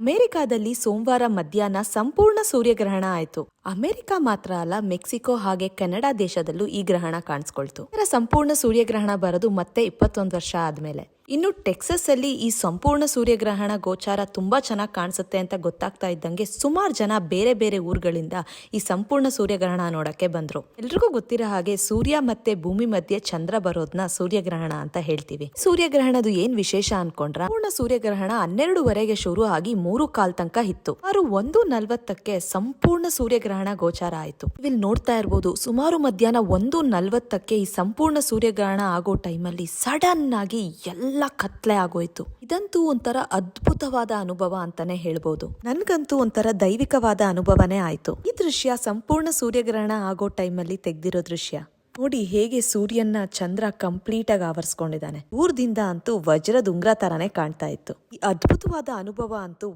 ಅಮೆರಿಕಾದಲ್ಲಿ ಸೋಮವಾರ ಮಧ್ಯಾಹ್ನ ಸಂಪೂರ್ಣ ಸೂರ್ಯಗ್ರಹಣ ಆಯಿತು. ಅಮೆರಿಕ ಮಾತ್ರ ಅಲ್ಲ, ಮೆಕ್ಸಿಕೋ ಹಾಗೆ ಕೆನಡಾ ದೇಶದಲ್ಲೂ ಈ ಗ್ರಹಣ ಕಾಣಿಸ್ಕೊಳ್ತು. ಇದರ ಸಂಪೂರ್ಣ ಸೂರ್ಯಗ್ರಹಣ ಬರೋದು ಮತ್ತೆ 21 ವರ್ಷ ಆದ್ಮೇಲೆ. ಇನ್ನು ಟೆಕ್ಸಸ್ ಅಲ್ಲಿ ಈ ಸಂಪೂರ್ಣ ಸೂರ್ಯಗ್ರಹಣ ಗೋಚಾರ ತುಂಬಾ ಚೆನ್ನಾಗಿ ಕಾಣಿಸುತ್ತೆ ಅಂತ ಗೊತ್ತಾಗ್ತಾ ಇದ್ದಂಗೆ ಸುಮಾರು ಜನ ಬೇರೆ ಬೇರೆ ಊರುಗಳಿಂದ ಈ ಸಂಪೂರ್ಣ ಸೂರ್ಯಗ್ರಹಣ ನೋಡಕ್ಕೆ ಬಂದ್ರು. ಎಲ್ರಿಗೂ ಗೊತ್ತಿರೋ ಹಾಗೆ ಸೂರ್ಯ ಮತ್ತೆ ಭೂಮಿ ಮಧ್ಯೆ ಚಂದ್ರ ಬರೋದ್ನ ಸೂರ್ಯಗ್ರಹಣ ಅಂತ ಹೇಳ್ತೀವಿ. ಸೂರ್ಯಗ್ರಹಣದು ಏನ್ ವಿಶೇಷ ಅನ್ಕೊಂಡ್ರ, ಪೂರ್ಣ ಸೂರ್ಯಗ್ರಹಣ 12:30ಗೆ ಶುರು ಆಗಿ 3:15 ತನಕ ಇತ್ತು. ಸುಮಾರು 1:40ಕ್ಕೆ ಸಂಪೂರ್ಣ ಸೂರ್ಯಗ್ರಹಣ ಗೋಚಾರ ಆಯ್ತು. ಇಲ್ಲಿ ನೋಡ್ತಾ ಇರ್ಬೋದು, ಸುಮಾರು ಮಧ್ಯಾಹ್ನ 1:40ಕ್ಕೆ ಈ ಸಂಪೂರ್ಣ ಸೂರ್ಯಗ್ರಹಣ ಆಗೋ ಟೈಮಲ್ಲಿ ಸಡನ್ ಆಗಿ ಎಲ್ಲ ಕತ್ಲೆ ಆಗೋಯ್ತು. ಇದಂತೂ ಒಂಥರ ಅದ್ಭುತವಾದ ಅನುಭವ ಅಂತಾನೆ ಹೇಳ್ಬೋದು. ನನ್ಗಂತೂ ಒಂಥರ ದೈವಿಕವಾದ ಅನುಭವನೇ ಆಯ್ತು. ಈ ದೃಶ್ಯ ಸಂಪೂರ್ಣ ಸೂರ್ಯಗ್ರಹಣ ಆಗೋ ಟೈಮಲ್ಲಿ ತೆಗ್ದಿರೋ ದೃಶ್ಯ ನೋಡಿ. ಹೇಗೆ ಸೂರ್ಯನ ಚಂದ್ರ ಕಂಪ್ಲೀಟ್ ಆಗಿ ಆವರಿಸ್ಕೊಂಡಿದ್ದಾನೆ. ದೂರದಿಂದ ಅಂತೂ ವಜ್ರದ ಉಂಗ್ರ ತರಾನೇ ಕಾಣ್ತಾ ಇತ್ತು. ಈ ಅದ್ಭುತವಾದ ಅನುಭವ ಅಂತೂ